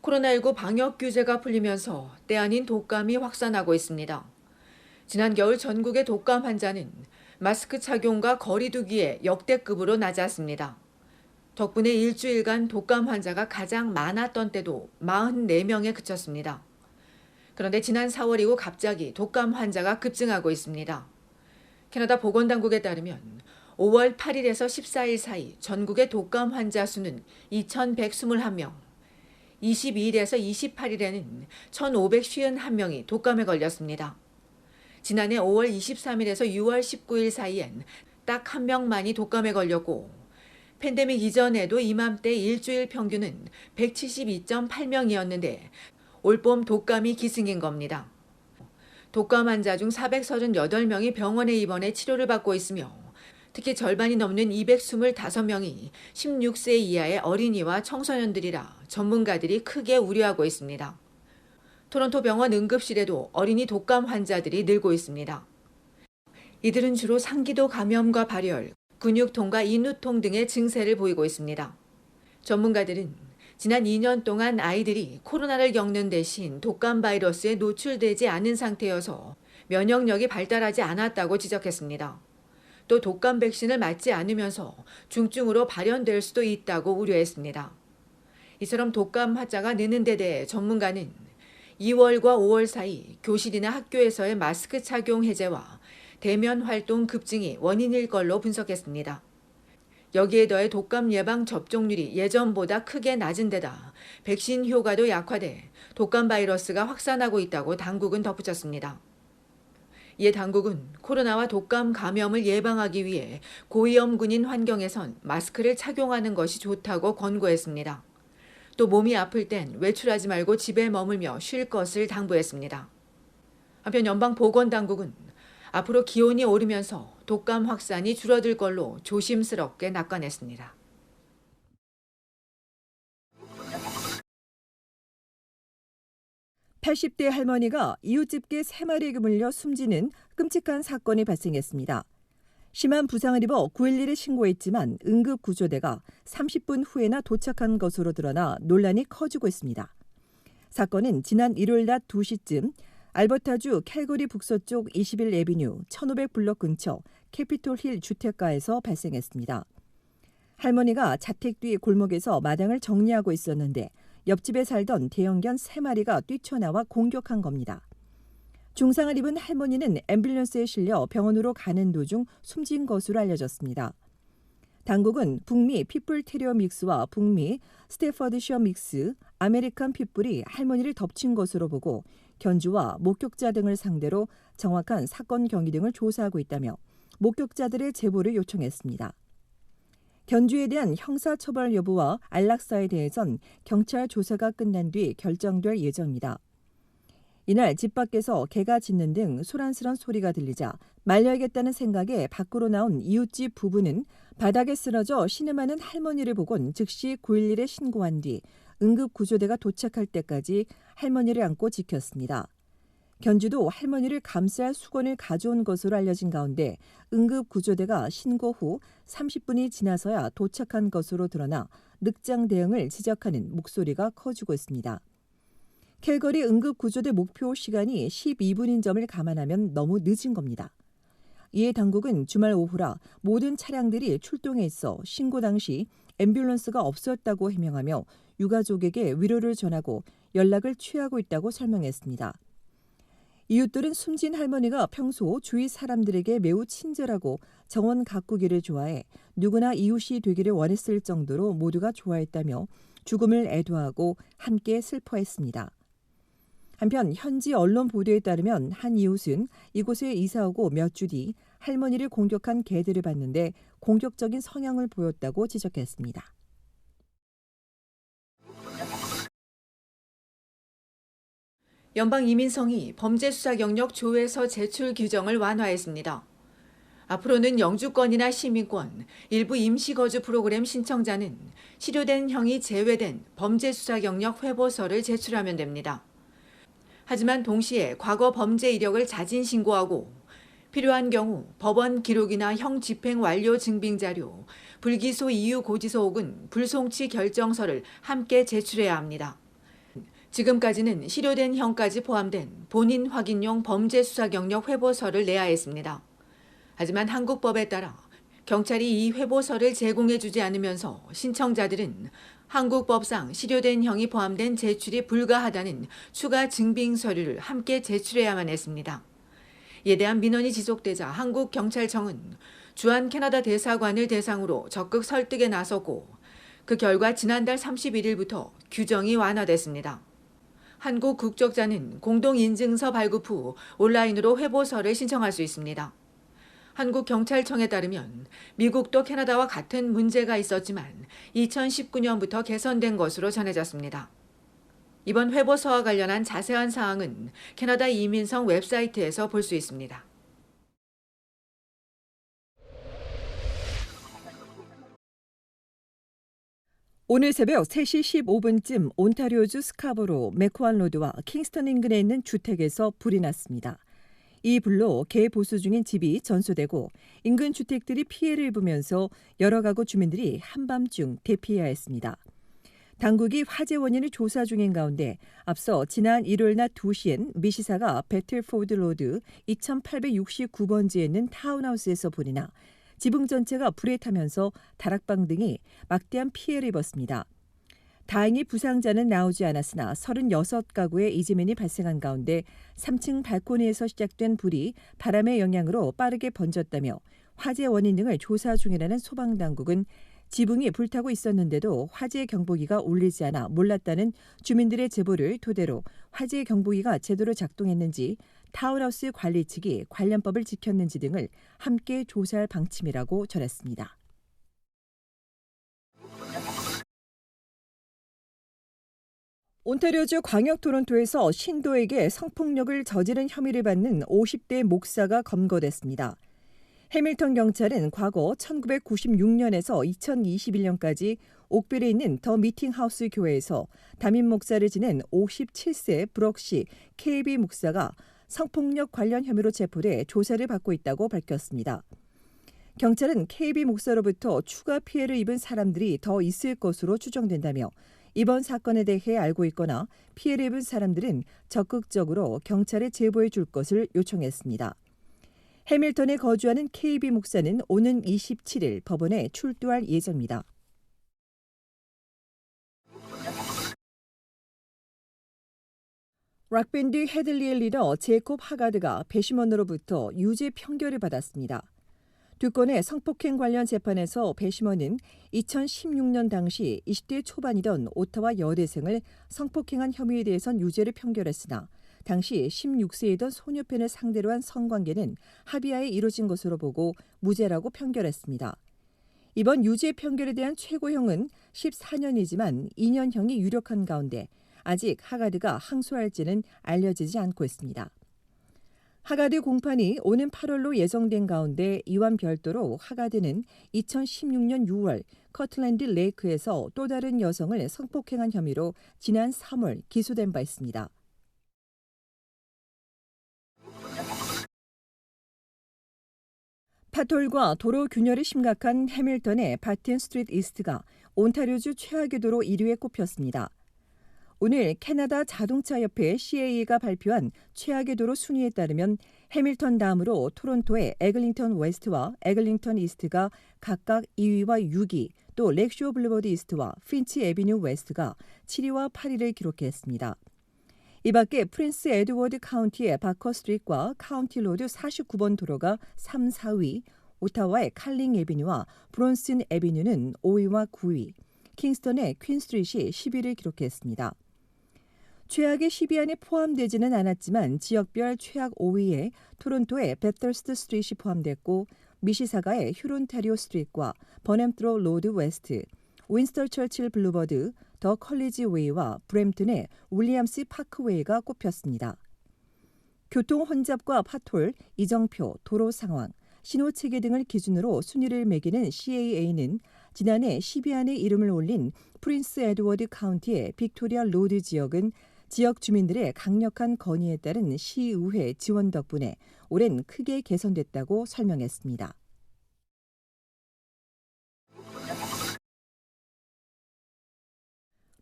코로나19 방역 규제가 풀리면서 때 아닌 독감이 확산하고 있습니다. 지난 겨울 전국의 독감 환자는 마스크 착용과 거리 두기에 역대급으로 낮았습니다. 덕분에 일주일간 독감 환자가 가장 많았던 때도 44명에 그쳤습니다. 그런데 지난 4월 이후 갑자기 독감 환자가 급증하고 있습니다. 캐나다 보건당국에 따르면 5월 8일에서 14일 사이 전국의 독감 환자 수는 2,121명, 22일에서 28일에는 1,551명이 독감에 걸렸습니다. 지난해 5월 23일에서 6월 19일 사이엔 딱 한 명만이 독감에 걸렸고 팬데믹 이전에도 이맘때 일주일 평균은 172.8명이었는데 올봄 독감이 기승인 겁니다. 독감 환자 중 438명이 병원에 입원해 치료를 받고 있으며 특히 절반이 넘는 225명이 16세 이하의 어린이와 청소년들이라 전문가들이 크게 우려하고 있습니다. 토론토 병원 응급실에도 어린이 독감 환자들이 늘고 있습니다. 이들은 주로 상기도 감염과 발열, 근육통과 인후통 등의 증세를 보이고 있습니다. 전문가들은 지난 2년 동안 아이들이 코로나를 겪는 대신 독감 바이러스에 노출되지 않은 상태여서 면역력이 발달하지 않았다고 지적했습니다. 또 독감 백신을 맞지 않으면서 중증으로 발현될 수도 있다고 우려했습니다. 이처럼 독감 환자가 느는 데 대해 전문가는 2월과 5월 사이 교실이나 학교에서의 마스크 착용 해제와 대면 활동 급증이 원인일 걸로 분석했습니다. 여기에 더해 독감 예방 접종률이 예전보다 크게 낮은 데다 백신 효과도 약화돼 독감 바이러스가 확산하고 있다고 당국은 덧붙였습니다. 이에 당국은 코로나와 독감 감염을 예방하기 위해 고위험군인 환경에선 마스크를 착용하는 것이 좋다고 권고했습니다. 또 몸이 아플 땐 외출하지 말고 집에 머물며 쉴 것을 당부했습니다. 한편 연방보건당국은 앞으로 기온이 오르면서 독감 확산이 줄어들 걸로 조심스럽게 낙관했습니다. (80대) 할머니가 이웃집게 3마리에게 물려 숨지는 끔찍한 사건이 발생했습니다. 심한 부상을 입어 911에 신고했지만 응급구조대가 30분 후에나 도착한 것으로 드러나 논란이 커지고 있습니다. 사건은 지난 일요일 낮 2시쯤 알버타주 캘거리 북서쪽 21 애비뉴 1500 블록 근처 캐피톨 힐 주택가에서 발생했습니다. 할머니가 자택 뒤 골목에서 마당을 정리하고 있었는데 옆집에 살던 대형견 3마리가 뛰쳐나와 공격한 겁니다. 중상을 입은 할머니는 앰뷸런스에 실려 병원으로 가는 도중 숨진 것으로 알려졌습니다. 당국은 북미 핏불 테리어 믹스와 북미 스테퍼드셔 믹스, 아메리칸 핏불이 할머니를 덮친 것으로 보고 견주와 목격자 등을 상대로 정확한 사건 경위 등을 조사하고 있다며 목격자들의 제보를 요청했습니다. 견주에 대한 형사처벌 여부와 안락사에 대해선 경찰 조사가 끝난 뒤 결정될 예정입니다. 이날 집 밖에서 개가 짖는 등 소란스런 소리가 들리자 말려야겠다는 생각에 밖으로 나온 이웃집 부부는 바닥에 쓰러져 신음하는 할머니를 보곤 즉시 911에 신고한 뒤 응급구조대가 도착할 때까지 할머니를 안고 지켰습니다. 견주도 할머니를 감쌀 수건을 가져온 것으로 알려진 가운데 응급구조대가 신고 후 30분이 지나서야 도착한 것으로 드러나 늑장 대응을 지적하는 목소리가 커지고 있습니다. 캘거리 응급구조대 목표 시간이 12분인 점을 감안하면 너무 늦은 겁니다. 이에 당국은 주말 오후라 모든 차량들이 출동해 있어 신고 당시 앰뷸런스가 없었다고 해명하며 유가족에게 위로를 전하고 연락을 취하고 있다고 설명했습니다. 이웃들은 숨진 할머니가 평소 주위 사람들에게 매우 친절하고 정원 가꾸기를 좋아해 누구나 이웃이 되기를 원했을 정도로 모두가 좋아했다며 죽음을 애도하고 함께 슬퍼했습니다. 한편 현지 언론 보도에 따르면 한 이웃은 이곳에 이사오고 몇 주 뒤 할머니를 공격한 개들을 봤는데 공격적인 성향을 보였다고 지적했습니다. 연방이민성이 범죄수사 영역 조회서 제출 규정을 완화했습니다. 앞으로는 영주권이나 시민권, 일부 임시거주 프로그램 신청자는 실효된 형이 제외된 범죄수사 영역 회보서를 제출하면 됩니다. 하지만 동시에 과거 범죄 이력을 자진 신고하고 필요한 경우 법원 기록이나 형 집행 완료 증빙 자료, 불기소 이유 고지서 혹은 불송치 결정서를 함께 제출해야 합니다. 지금까지는 실효된 형까지 포함된 본인 확인용 범죄 수사 경력 회보서를 내야 했습니다. 하지만 한국법에 따라 경찰이 이 회보서를 제공해주지 않으면서 신청자들은 한국법상 실효된 형이 포함된 제출이 불가하다는 추가 증빙 서류를 함께 제출해야만 했습니다. 이에 대한 민원이 지속되자 한국경찰청은 주한 캐나다 대사관을 대상으로 적극 설득에 나섰고 그 결과 지난달 31일부터 규정이 완화됐습니다. 한국 국적자는 공동인증서 발급 후 온라인으로 회보서를 신청할 수 있습니다. 한국경찰청에 따르면 미국도 캐나다와 같은 문제가 있었지만 2019년부터 개선된 것으로 전해졌습니다. 이번 회보서와 관련한 자세한 사항은 캐나다 이민성 웹사이트에서 볼 수 있습니다. 오늘 새벽 3시 15분쯤 온타리오주 스카보로 맥코안 로드와 킹스턴 인근에 있는 주택에서 불이 났습니다. 이 불로 개보수 중인 집이 전소되고 인근 주택들이 피해를 입으면서 여러 가구 주민들이 한밤중 대피해야 했습니다. 당국이 화재 원인을 조사 중인 가운데 앞서 지난 일요일 낮 2시엔 미시사가 배틀포드 로드 2869번지에 있는 타운하우스에서 불이 나 지붕 전체가 불에 타면서 다락방 등이 막대한 피해를 입었습니다. 다행히 부상자는 나오지 않았으나 36가구의 이재민이 발생한 가운데 3층 발코니에서 시작된 불이 바람의 영향으로 빠르게 번졌다며 화재 원인 등을 조사 중이라는 소방당국은 지붕이 불타고 있었는데도 화재 경보기가 울리지 않아 몰랐다는 주민들의 제보를 토대로 화재 경보기가 제대로 작동했는지 타운하우스 관리 측이 관련법을 지켰는지 등을 함께 조사할 방침이라고 전했습니다. 온타리오주 광역 토론토에서 신도에게 성폭력을 저지른 혐의를 받는 50대 목사가 검거됐습니다. 해밀턴 경찰은 과거 1996년에서 2021년까지 옥빌에 있는 더 미팅하우스 교회에서 담임 목사를 지낸 57세 브럭시 KB 목사가 성폭력 관련 혐의로 체포돼 조사를 받고 있다고 밝혔습니다. 경찰은 KB 목사로부터 추가 피해를 입은 사람들이 더 있을 것으로 추정된다며 이번 사건에 대해 알고 있거나 피해를 입은 사람들은 적극적으로 경찰에 제보해 줄 것을 요청했습니다. 해밀턴에 거주하는 KB 목사는 오는 27일 법원에 출두할 예정입니다. 락밴드 헤들리의 리더 제이콥 하가드가 배심원으로부터 유죄 판결을 받았습니다. 두 건의 성폭행 관련 재판에서 배심원은 2016년 당시 20대 초반이던 오타와 여대생을 성폭행한 혐의에 대해선 유죄를 판결했으나 당시 16세이던 소녀편을 상대로 한 성관계는 합의하에 이루어진 것으로 보고 무죄라고 판결했습니다. 이번 유죄 판결에 대한 최고형은 14년이지만 2년형이 유력한 가운데 아직 하가드가 항소할지는 알려지지 않고 있습니다. 하가드 공판이 오는 8월로 예정된 가운데 이와 별도로 하가드는 2016년 6월 커틀랜드 레이크에서 또 다른 여성을 성폭행한 혐의로 지난 3월 기소된 바 있습니다. 파톨과 도로 균열이 심각한 해밀턴의 바튼 스트리트 이스트가 온타리오주 최악의 도로 1위에 꼽혔습니다. 오늘 캐나다 자동차협회 CAE가 발표한 최악의 도로 순위에 따르면 해밀턴 다음으로 토론토의 에글링턴 웨스트와 에글링턴 이스트가 각각 2위와 6위, 또 렉쇼 블루버드 이스트와 핀치 애비뉴 웨스트가 7위와 8위를 기록했습니다. 이 밖에 프린스 에드워드 카운티의 바커 스트리트과 카운티 로드 49번 도로가 3, 4위, 오타와의 칼링 애비뉴와 브론슨 애비뉴는 5위와 9위, 킹스턴의 퀸 스트리트이 10위를 기록했습니다. 최악의 10위 안에 포함되지는 않았지만 지역별 최악 5위에 토론토의 베터스트 스트리트이 포함됐고 미시사가의 휴론타리오 스트리트과 버햄트로 로드 웨스트, 윈스터 처칠 블루버드, 더 컬리지 웨이와 브램튼의 윌리엄스 파크웨이가 꼽혔습니다. 교통 혼잡과 파톨, 이정표, 도로 상황, 신호 체계 등을 기준으로 순위를 매기는 CAA는 지난해 10위 안에 이름을 올린 프린스 에드워드 카운티의 빅토리아 로드 지역은 지역 주민들의 강력한 건의에 따른 시의회 지원 덕분에 올해는 크게 개선됐다고 설명했습니다.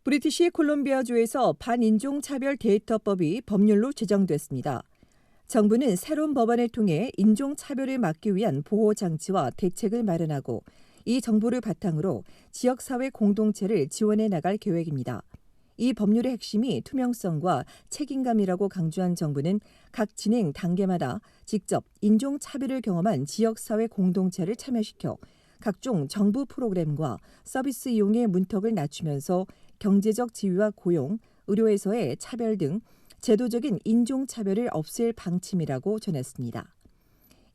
브리티시 콜롬비아주에서 반인종차별 데이터법이 법률로 제정됐습니다. 정부는 새로운 법안을 통해 인종차별을 막기 위한 보호장치와 대책을 마련하고 이 정보를 바탕으로 지역사회 공동체를 지원해 나갈 계획입니다. 이 법률의 핵심이 투명성과 책임감이라고 강조한 정부는 각 진행 단계마다 직접 인종차별을 경험한 지역사회 공동체를 참여시켜 각종 정부 프로그램과 서비스 이용의 문턱을 낮추면서 경제적 지위와 고용, 의료에서의 차별 등 제도적인 인종차별을 없앨 방침이라고 전했습니다.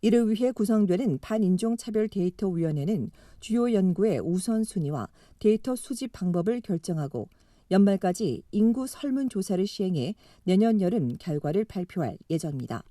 이를 위해 구성되는 반인종차별 데이터위원회는 주요 연구의 우선순위와 데이터 수집 방법을 결정하고 연말까지 인구 설문조사를 시행해 내년 여름 결과를 발표할 예정입니다.